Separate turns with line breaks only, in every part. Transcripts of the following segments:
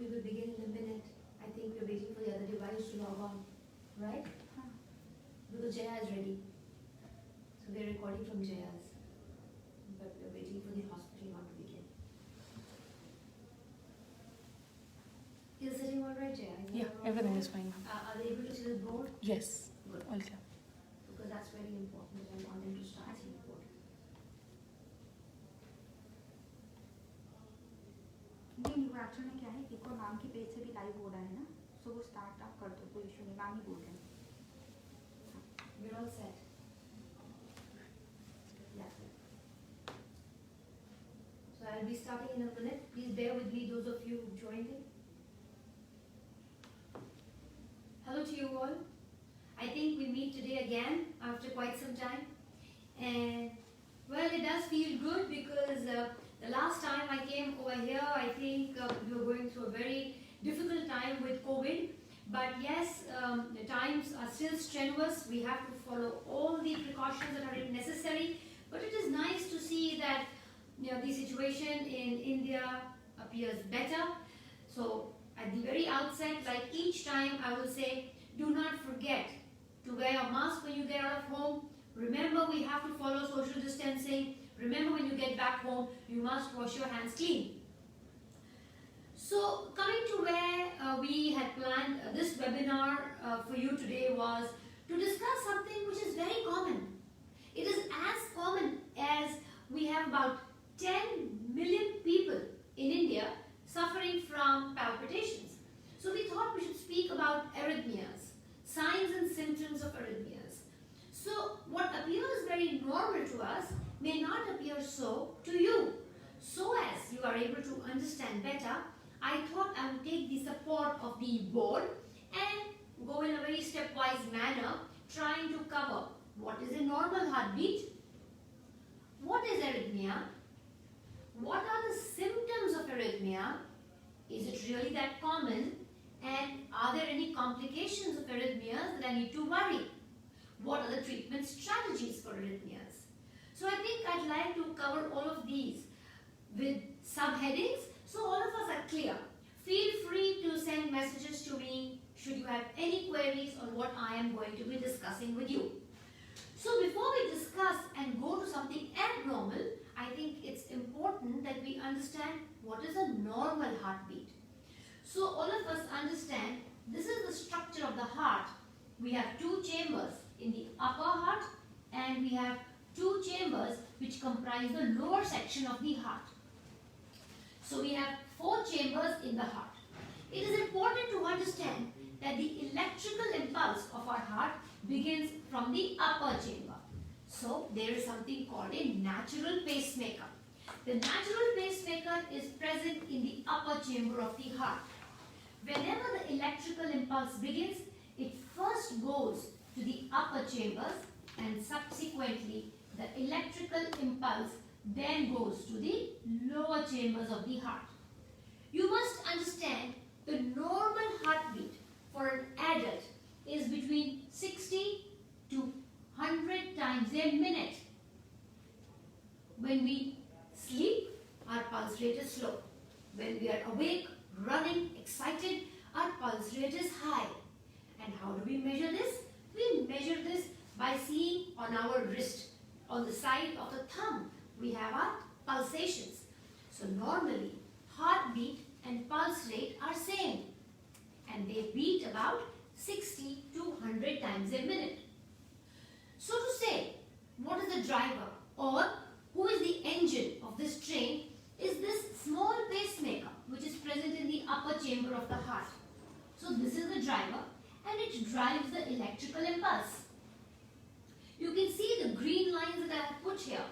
We will begin in a minute. I think we're waiting for the other device to log on, right? Because Jaya is ready. So we're recording from Jaya's. But we're waiting for the hospital one to begin. Is the setting all right, Jaya?
Yeah, everything is fine.
Are they able to see the board?
Yes,
Good.
all clear.
Because that's very important. I want them to start seeing the board.
नहीं वो actual में क्या है eco ma'am की page से भी live हो रहा है ना सो वो स्टार्ट आप कर दो कोई इशू नहीं मैम ही बोल रहे हैं
We're all set. Yeah. So I'll be starting in a minute. Please bear with me, those of you who joined in. Hello to you all. I think we meet today again after quite some time. And well, it does feel good because the last time I came over here, I think we were going through a very difficult time with COVID. But yes, the times are still strenuous. We have to follow all the precautions that are necessary. But it is nice to see that the situation in India appears better. So at the very outset, like each time, I will say, do not forget to wear a mask when you get out of home. Remember, we have to follow social distancing. Remember, when you get back home, you must wash your hands clean. So, coming to where we had planned this webinar for you today was to discuss something which is very common. It is as common as we have about 10 million people in India suffering from palpitations. So, we thought we should speak about arrhythmias, signs and symptoms of arrhythmias. So, what appears very normal to us may not appear so to you. So as you are able to understand better, I thought I would take the support of the board and go in a very stepwise manner, trying to cover what is a normal heartbeat, what is arrhythmia, what are the symptoms of arrhythmia, is it really that common, and are there any complications of arrhythmias that I need to worry? What are the treatment strategies for arrhythmias? So I think I'd like to cover all of these with subheadings so all of us are clear. Feel free to send messages to me should you have any queries on what I am going to be discussing with you. So before we discuss and go to something abnormal, I think it's important that we understand what is a normal heartbeat. So all of us understand this is the structure of the heart. We have two chambers in the upper heart and we have two chambers which comprise the lower section of the heart. So we have four chambers in the heart. It is important to understand that the electrical impulse of our heart begins from the upper chamber. So there is something called a natural pacemaker. The natural pacemaker is present in the upper chamber of the heart. Whenever the electrical impulse begins, it first goes to the upper chambers and subsequently the electrical impulse then goes to the lower chambers of the heart. You must understand the normal heartbeat for an adult is between 60 to 100 times a minute. When we sleep, our pulse rate is slow. When we are awake, running, excited, our pulse rate is high. And how do we measure this? We measure this by seeing on our wrist, on the side of the thumb, we have our pulsations. So normally, heartbeat and pulse rate are same. And they beat about 60 to 100 times a minute. So to say, what is the driver or who is the engine of this train is this small pacemaker which is present in the upper chamber of the heart. So this is the driver and it drives the electrical impulse. You can see the green lines that I have put here.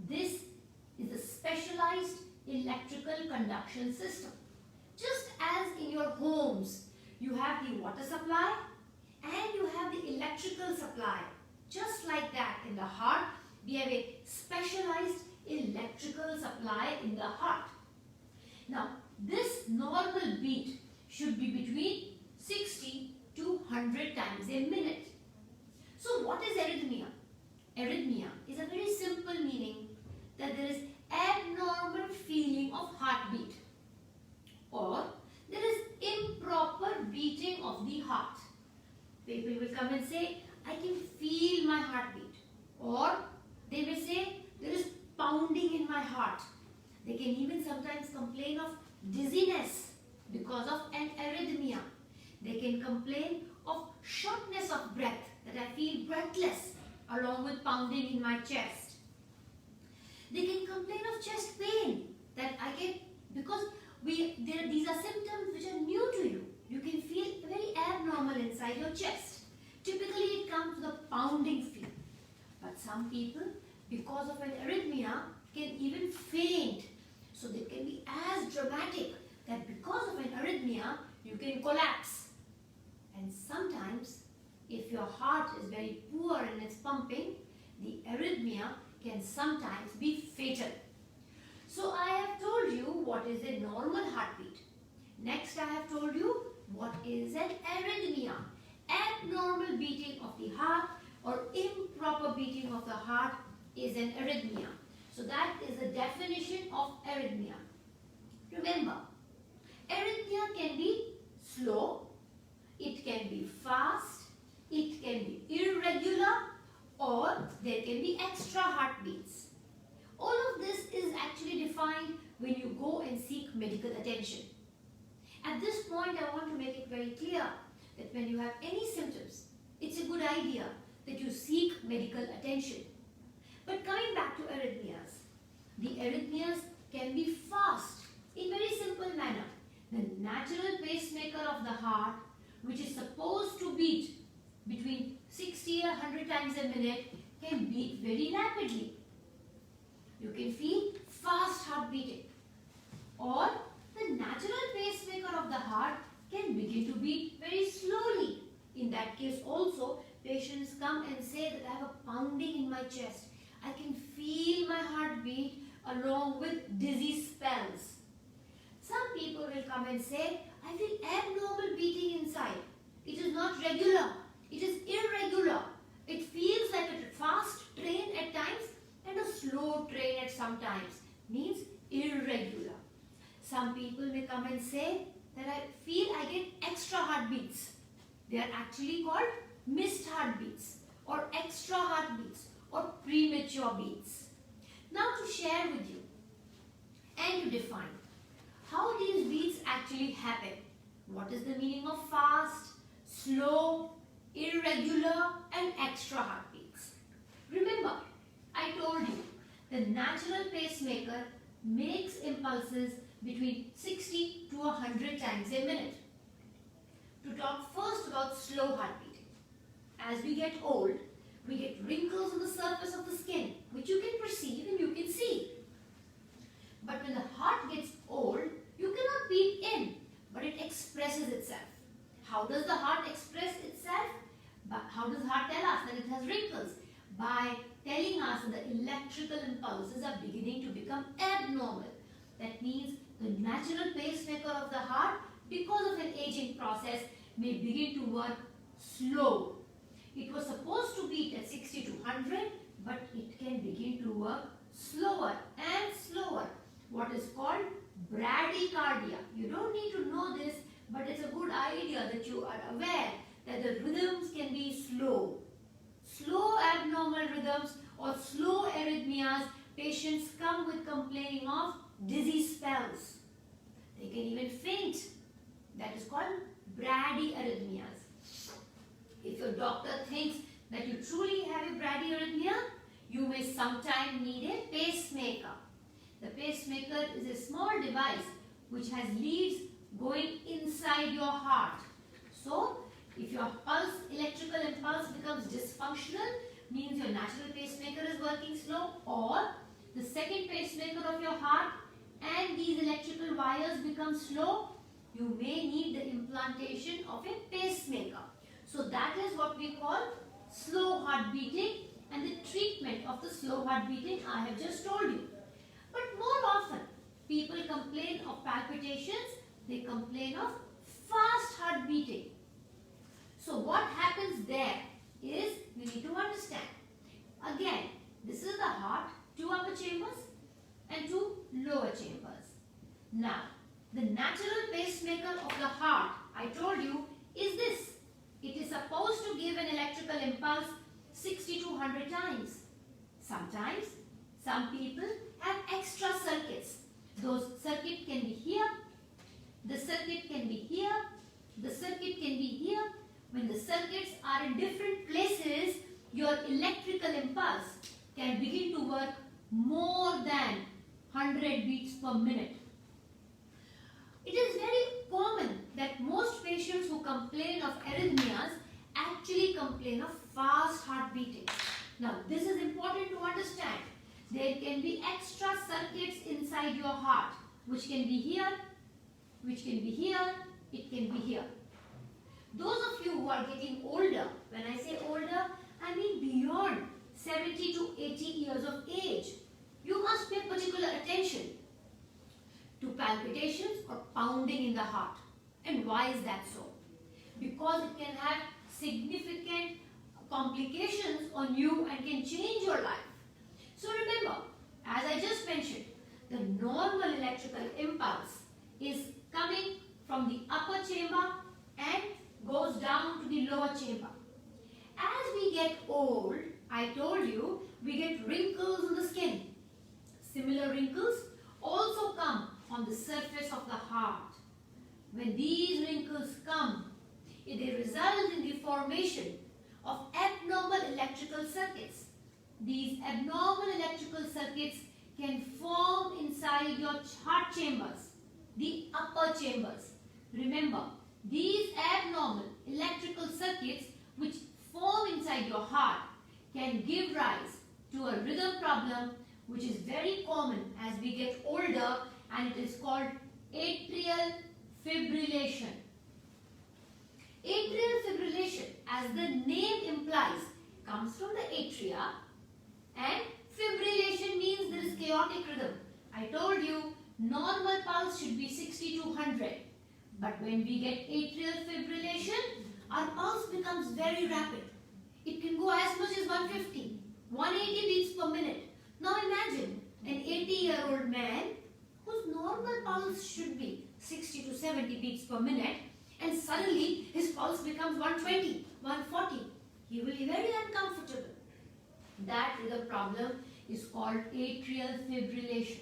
This is a specialized electrical conduction system. Just as in your homes, you have the water supply and you have the electrical supply. Just like that in the heart, we have a specialized electrical supply in the heart. Now, this normal beat should be between 60 to 100 times a minute. So what is arrhythmia? Arrhythmia is a very simple meaning that there is abnormal feeling of heartbeat or there is People will come and say, I can feel my heartbeat. Or they may say, there is pounding in my heart. They can even sometimes complain of dizziness because of an arrhythmia. They can complain of shortness of breath, that I feel breathless along with pounding in my chest. They can complain of chest pain, that I get, because these are symptoms which are new to you. You can feel very abnormal inside your chest. Typically it comes with a pounding feel. But some people, because of an arrhythmia, can even faint. So they can be as dramatic that because of an arrhythmia, you can collapse. And sometimes, if your heart is very poor in its pumping, the arrhythmia can sometimes be fatal. So I have told you what is a normal heartbeat. Next I have told you what is an arrhythmia. Abnormal beating of the heart or improper beating of the heart is an arrhythmia. So that is the definition of arrhythmia. Remember, arrhythmia can be slow, it can be fast, it can be irregular, or there can be extra heartbeats. All of this is actually defined when you go and seek medical attention. At this point, I want to make it very clear that when you have any symptoms, it's a good idea that you seek medical attention. But coming back to arrhythmias, the arrhythmias can be fast in very simple manner. The natural pacemaker of the heart, which is supposed to beat between 60 and 100 times a minute, can beat very rapidly. You can feel fast heart beating. Or the natural pacemaker of the heart can begin to beat very slowly. In that case also, patients come and say that I have a pounding in my chest. I can feel my heartbeat along with dizzy spells. Some people will come and say, I feel abnormal beating inside. It is not regular. It is irregular. It feels like a fast train at times and a slow train at some times. Means irregular. Some people may come and say that I feel I get extra heartbeats. They are actually called missed heartbeats or extra heartbeats or premature beats. Now to share with you and to define how these beats actually happen. What is the meaning of fast, slow, irregular and extra heartbeats? Remember, I told you the natural pacemaker makes impulses between 60 to 100 times a minute. To talk first about slow heart beating. As we get old, we get wrinkles on the surface of the skin, which you can perceive and you can see. But when the heart gets old, you cannot beat in, but it expresses itself. How does the heart express itself? How does the heart tell us that it has wrinkles? By telling us that the electrical impulses are beginning to become abnormal. That means the natural pacemaker of the heart, because of an aging process, may begin to work slow. It was supposed to beat at 60 to 100, but it can begin to work slower and slower. What is called bradycardia. You don't need to know this, but it's a good idea that you are aware that the rhythms can be slow. Slow abnormal rhythms or slow arrhythmias, patients come with complaining of dizzy spells. They can even faint. That is called bradyarrhythmias. If your doctor thinks that you truly have a bradyarrhythmia, you may sometime need a pacemaker. The pacemaker is a small device which has leads going inside your heart. So, if your electrical impulse becomes dysfunctional, means your natural pacemaker is working slow, or the second pacemaker of your heart and these electrical wires become slow, you may need the implantation of a pacemaker. So that is what we call slow heart beating, and the treatment of the slow heart beating I have just told you. But more often, people complain of palpitations, they complain of fast heart beating. So what happens there is, we need to understand. Again, this is the heart, 2 upper chambers and 2 lower chambers. Now, the natural pacemaker of the heart, I told you, is this. it is supposed to give an electrical impulse 60 to 100 times. Sometimes, some people have extra circuits. Those circuits can be here, the circuit can be here, the circuit can be here. When the circuits are in different places, your electrical impulse can begin to work more than 100 beats per minute. It is very common that most patients who complain of arrhythmias actually complain of fast heart beating. Now, this is important to understand. There can be extra circuits inside your heart, which can be here, which can be here, it can be here. Those of you who are getting older, when I say older, I mean beyond 70 to 80 years of age, you must pay particular attention to palpitations or pounding in the heart. And why is that so? Because it can have significant complications on you and can change your life. So remember, as I just mentioned, the normal electrical impulse is coming from the upper chamber and goes down to the lower chamber. As we get old, I told you, we get wrinkles on the skin. Similar wrinkles also come on the surface of the heart. When these wrinkles come, they result in the formation of abnormal electrical circuits. These abnormal electrical circuits can form inside your heart chambers, the upper chambers. Remember, these abnormal electrical circuits which form inside your heart can give rise to a rhythm problem which is very common as we get older, and it is called atrial fibrillation. Atrial fibrillation, as the name implies, comes from the atria, and fibrillation means there is chaotic rhythm. I told you normal pulse should be 60 to 100. But when we get atrial fibrillation, our pulse becomes very rapid. It can go as much as 150, 180 beats per minute. Now imagine an 80-year-old man whose normal pulse should be 60 to 70 beats per minute, and suddenly his pulse becomes 120, 140. He will be very uncomfortable. That rhythm problem is called atrial fibrillation.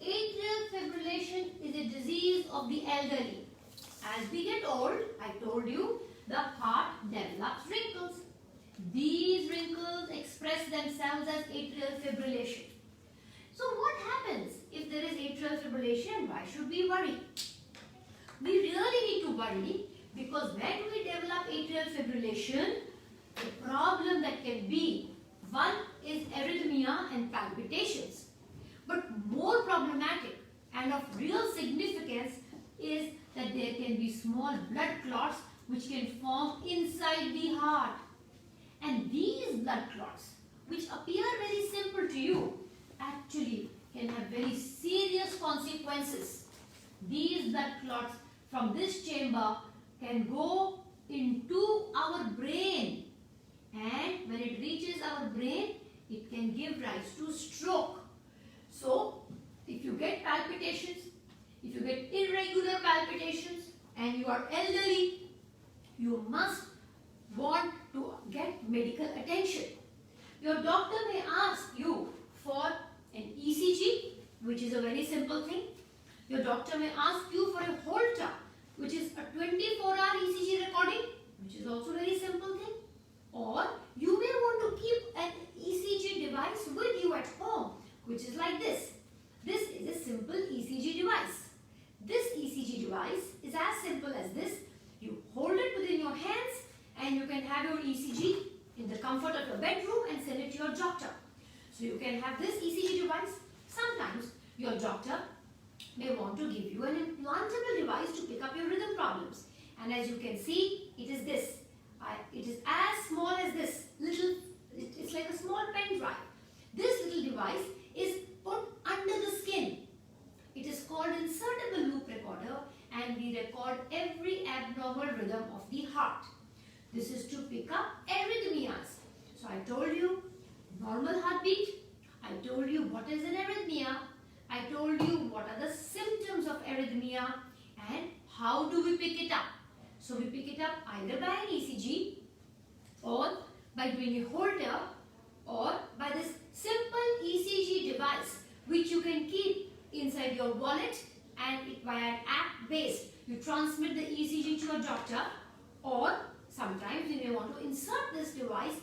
Atrial fibrillation is a disease of the elderly. As we get old, I told you, the heart develops wrinkles. These wrinkles express themselves as atrial fibrillation. So what happens if there is atrial fibrillation? Why should we worry? We really need to worry because when we develop atrial fibrillation, the problem that can be, one is arrhythmia and palpitations. But more problematic and of real significance is that there can be small blood clots which can form inside the heart. And these blood clots, which appear very simple to you, actually can have very serious consequences. These blood clots from this chamber can go into our brain, and when it reaches our brain, it can give rise to stroke. So, if you get palpitations, if you get irregular palpitations and you are elderly, you must want to get medical attention. Your doctor may ask you for an ECG, which is a very simple thing. Your doctor may ask you for a Holter, which is a 24-hour ECG recording, which is also a very simple thing. Or you may want to keep an ECG device with you at home, which is like this. This is a simple ECG device. This ECG device is as simple as this. You hold it within your hands and you can have your ECG in the comfort of your bedroom and send it to your doctor. So you can have this ECG device. Sometimes your doctor may want to give you an implantable device to pick up your rhythm problems. And as you can see, it is this. It is as small as this. It's like a small pen drive. This little device is put under the skin. It is called insertable loop recorder, and we record every abnormal rhythm of the heart. This is to pick up arrhythmias. So I told you normal heartbeat. I told you what is an arrhythmia. I told you what are the symptoms of arrhythmia and how do we pick it up. So we pick it up either by an ECG or by doing a Holter or by this simple ECG device which you can keep inside your wallet, and it via an app based you transmit the ECG to your doctor, or sometimes you may want to insert this device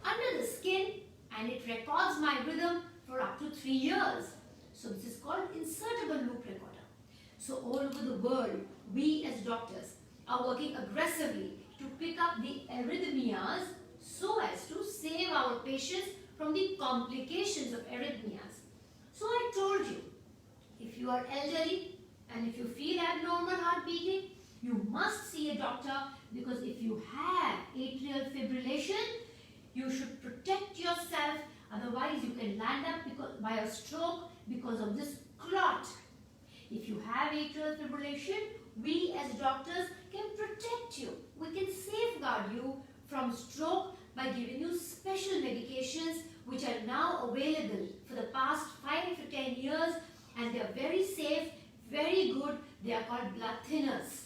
under the skin and it records my rhythm for up to 3 years. So this is called insertable loop recorder. So all over the world, we as doctors are working aggressively to pick up the arrhythmias so as to save our patients from the complications of arrhythmias. So I told you, if you are elderly and if you feel abnormal heart beating, you must see a doctor, because if you have atrial fibrillation, you should protect yourself, otherwise you can land up by a stroke because of this clot. If you have atrial fibrillation, we as doctors can protect you. We can safeguard you from stroke by giving you special medications which are now available for the past 5 to 10 years, and they are very safe, very good. They are called blood thinners.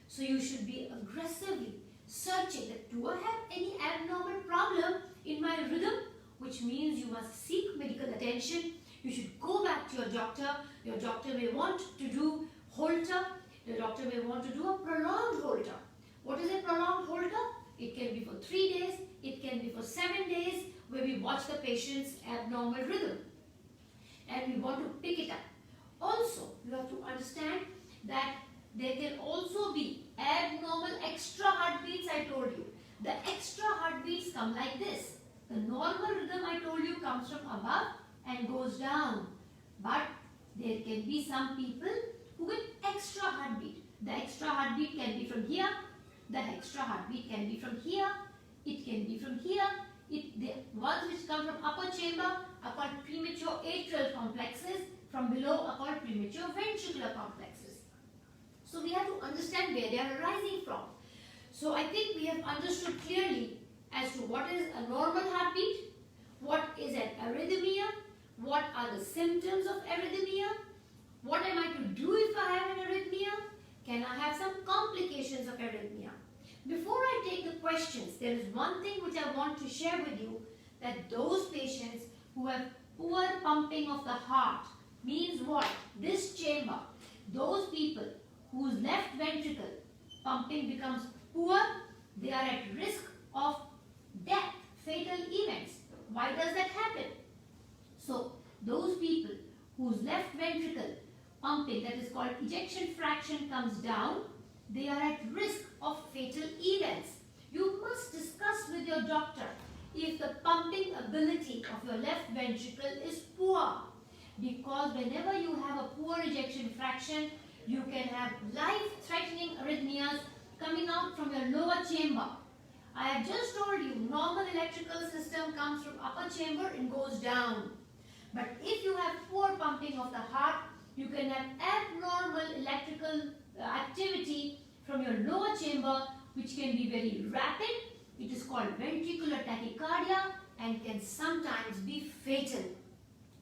So you should be aggressively searching that, do I have any abnormal problem in my rhythm? Which means you must seek medical attention. You should go back to your doctor. Your doctor may want to do Holter. Your doctor may want to do a prolonged Holter. What is a prolonged Holter? It can be for 3 days. It can be for 7 days, where we watch the patient's abnormal rhythm. And we want to pick it up. Also, you have to understand that there can also be abnormal extra heartbeats. I told you. The extra heartbeats come like this. The normal rhythm, I told you, comes from above and goes down. But there can be some people who get extra heartbeat. The extra heartbeat can be from here. The extra heartbeat can be from here. It can be from here. The ones which come from upper chamber are called premature atrial complexes. From below are called premature ventricular complexes. So we have to understand where they are arising from. So I think we have understood clearly as to what is a normal heartbeat, what is an arrhythmia, what are the symptoms of arrhythmia, what am I to do if I have an arrhythmia, can I have some complications of arrhythmia. Before I take the questions, there is one thing which I want to share with you, that those patients who have poor pumping of the heart, means what? This chamber, those people whose left ventricle pumping becomes poor, they are at risk of death, fatal events. Why does that happen? So, those people whose left ventricle pumping, that is called ejection fraction, comes down, they are at risk of fatal events. You must discuss with your doctor if the pumping ability of your left ventricle is poor. Because whenever you have a poor ejection fraction, you can have life-threatening arrhythmias coming out from your lower chamber. I have just told you, normal electrical system comes from upper chamber and goes down. But if you have poor pumping of the heart, you can have abnormal electrical activity from your lower chamber, which can be very rapid. It is called ventricular tachycardia and can sometimes be fatal.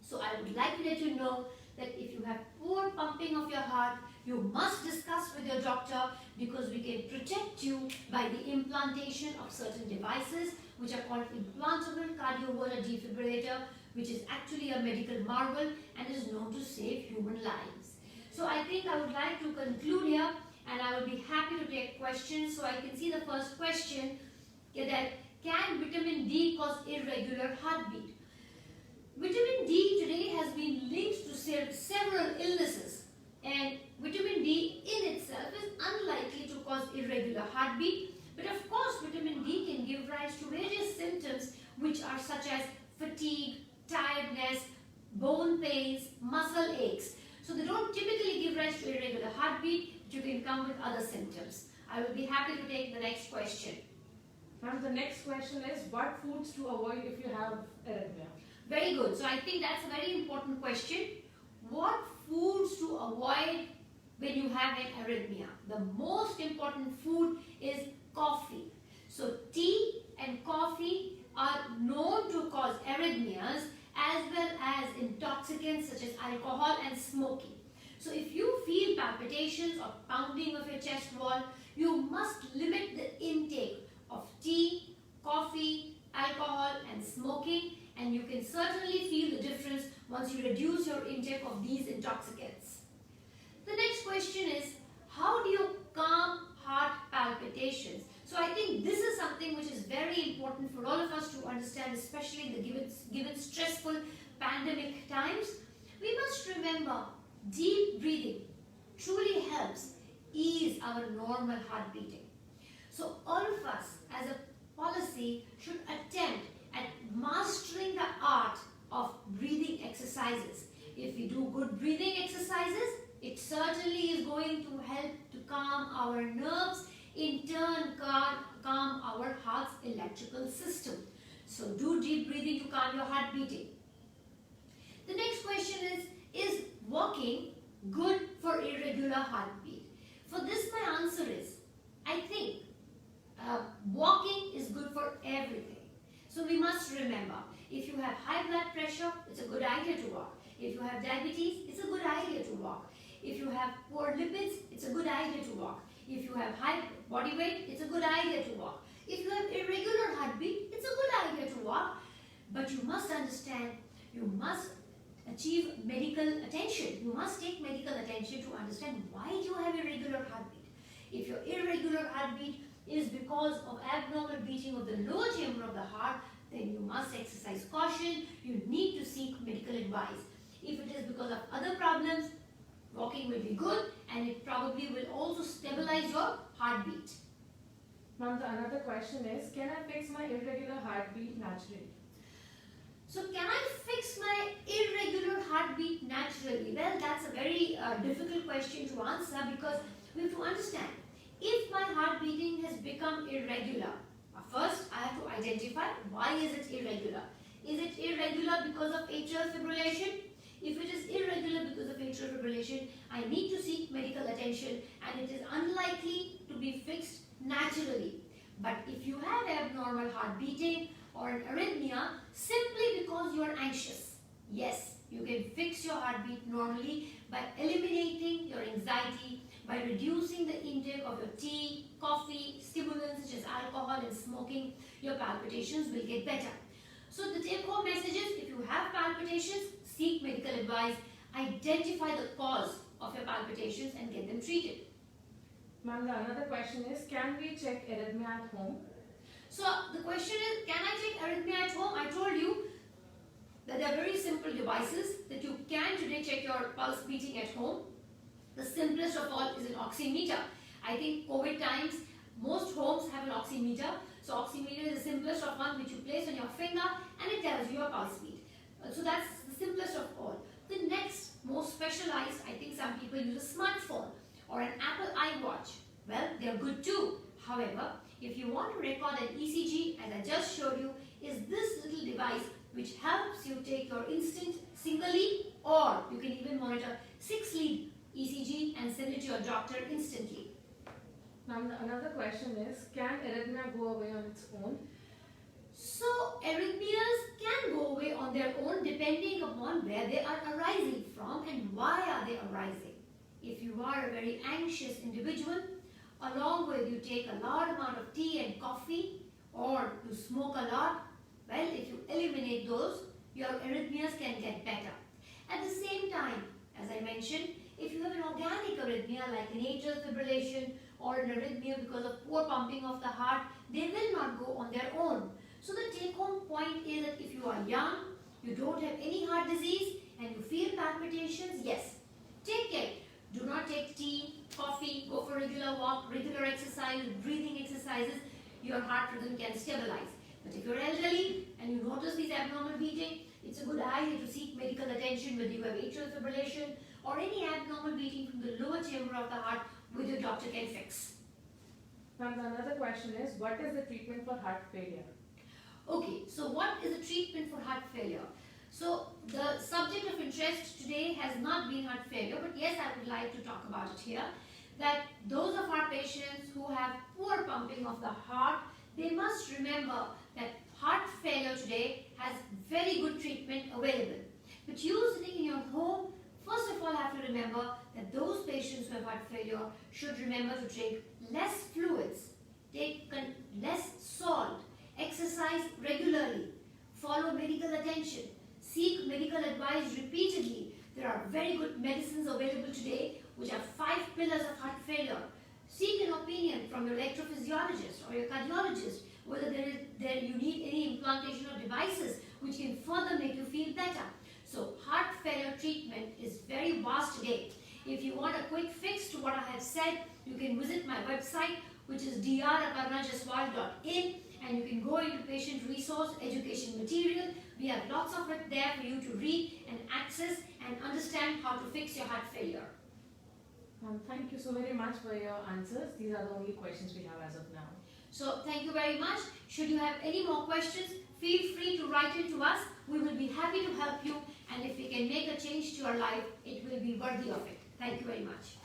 So I would like to let you know that if you have poor pumping of your heart, you must discuss with your doctor, because we can protect you by the implantation of certain devices which are called implantable cardioverter defibrillator, which is actually a medical marvel and is known to save human lives. So I think I would like to conclude here, and I will be happy to take questions. So I can see the first question, that can vitamin D cause irregular heartbeat? Vitamin D today has been linked to several illnesses, and vitamin D in itself is unlikely to cause irregular heartbeat. But of course, vitamin D can give rise to various symptoms which are such as fatigue, tiredness, bone pains, muscle aches. So they don't typically give rise to irregular heartbeat, but you can come with other symptoms. I will be happy to take the next question.
Ma'am, the next question is, what foods to avoid if you have arrhythmia?
Very good. So I think that's a very important question. What foods to avoid when you have an arrhythmia? The most important food is coffee. So tea and coffee are known to cause arrhythmias, as well as intoxicants such as alcohol and smoking. So if you feel palpitations or pounding of your chest wall, you must limit the intake of tea, coffee, alcohol and smoking, and you can certainly feel the difference once you reduce your intake of these intoxicants. The next question is, how do you calm heart palpitations? So I think this is something which is very important for all of us to understand, especially in the given stressful pandemic times. We must remember deep breathing truly helps ease our normal heart beating. So all of us as a policy should attempt at mastering the art of breathing exercises. If we do good breathing exercises, it certainly is going to help to calm our nerves, in turn calm our heart's electrical system. So do deep breathing to calm your heart beating. The next question is walking good for irregular heartbeat? For this my answer is, I think walking is good for everything. So we must remember, if you have high blood pressure, it's a good idea to walk. If you have diabetes, it's a good idea to walk. If you have poor lipids, it's a good idea to walk. If you have high body weight, it's a good idea to walk. If you have irregular heartbeat, it's a good idea to walk. But you must understand, you must achieve medical attention. You must take medical attention to understand why you have irregular heartbeat. If your irregular heartbeat is because of abnormal beating of the lower chamber of the heart, then you must exercise caution. You need to seek medical advice. If it is because of other problems, walking will be good and it probably will also stabilize your heartbeat.
Ma'am, another question is, can I fix my irregular heartbeat naturally?
So can I fix my irregular heartbeat naturally? Well, that's a very difficult question to answer, because we have to understand, if my heart beating has become irregular, first I have to identify why is it irregular. Is it irregular because of atrial fibrillation? If it is irregular because of atrial fibrillation, I need to seek medical attention, and it is unlikely to be fixed naturally. But if you have abnormal heart beating or an arrhythmia simply because you are anxious, yes, you can fix your heartbeat normally by eliminating your anxiety, by reducing the intake of your tea, coffee, stimulants such as alcohol and smoking. Your palpitations will get better. So the take-home message is, if you have palpitations, seek medical advice, identify the cause of your palpitations and get them treated.
Ma'am, another question is, can we check arrhythmia at home?
So the question is, can I check arrhythmia at home? I told you that there are very simple devices that you can today check your pulse beating at home. The simplest of all is an oximeter. I think COVID times, most homes have an oximeter. So oximeter is the simplest of one, which you place on your finger and it tells you your pulse beat. So that's the simplest of all. The next, most specialized, I think some people use a smartphone or an Apple iWatch. Well, they're good too. However, if you want to record an ECG, as I just showed you, is this little device which helps you take your instant single lead, or you can even monitor 6-lead ECG and send it to your doctor instantly.
Now another question is, can arrhythmia go away on its own?
So arrhythmias can go away on their own depending upon where they are arising from and why are they arising. If you are a very anxious individual, along with you take a large amount of tea and coffee, or you smoke a lot, well, if you eliminate those, your arrhythmias can get better. At the same time, as I mentioned, if you have an organic arrhythmia like an atrial fibrillation or an arrhythmia because of poor pumping of the heart, they will not go on their own. So the take-home point is that if you are young, you don't have any heart disease, and you feel palpitations, yes, take care. Do not take tea, coffee, go for regular walk, regular exercise, breathing exercises. Your heart rhythm can stabilize. But if you're elderly and you notice these abnormal beating, it's a good idea to seek medical attention whether you have atrial fibrillation or any abnormal beating from the lower chamber of the heart, which your doctor can fix.
Now another question is, what is the treatment for heart failure?
Okay, so what is the treatment for heart failure? So the subject of interest today has not been heart failure, but yes, I would like to talk about it here. That those of our patients who have poor pumping of the heart, they must remember that heart failure today has very good treatment available. But you sitting in your home, first of all have to remember that those patients patients who have heart failure should remember to drink less fluids, take less salt, exercise regularly, follow medical attention, seek medical advice repeatedly. There are very good medicines available today which are 5 pillars of heart failure. Seek an opinion from your electrophysiologist or your cardiologist whether you need any implantation of devices which can further make you feel better. So heart failure treatment is very vast today. If you want a quick fix to what I have said, you can visit my website, which is draparnajaswal.in, and you can go into patient resource education material. We have lots of it there for you to read and access and understand how to fix your heart failure.
Thank you so very much for your answers. These are the only questions we have as of now.
So thank you very much. Should you have any more questions, feel free to write in to us. We will be happy to help you, and if we can make a change to your life, it will be worthy of it. Thank you very much.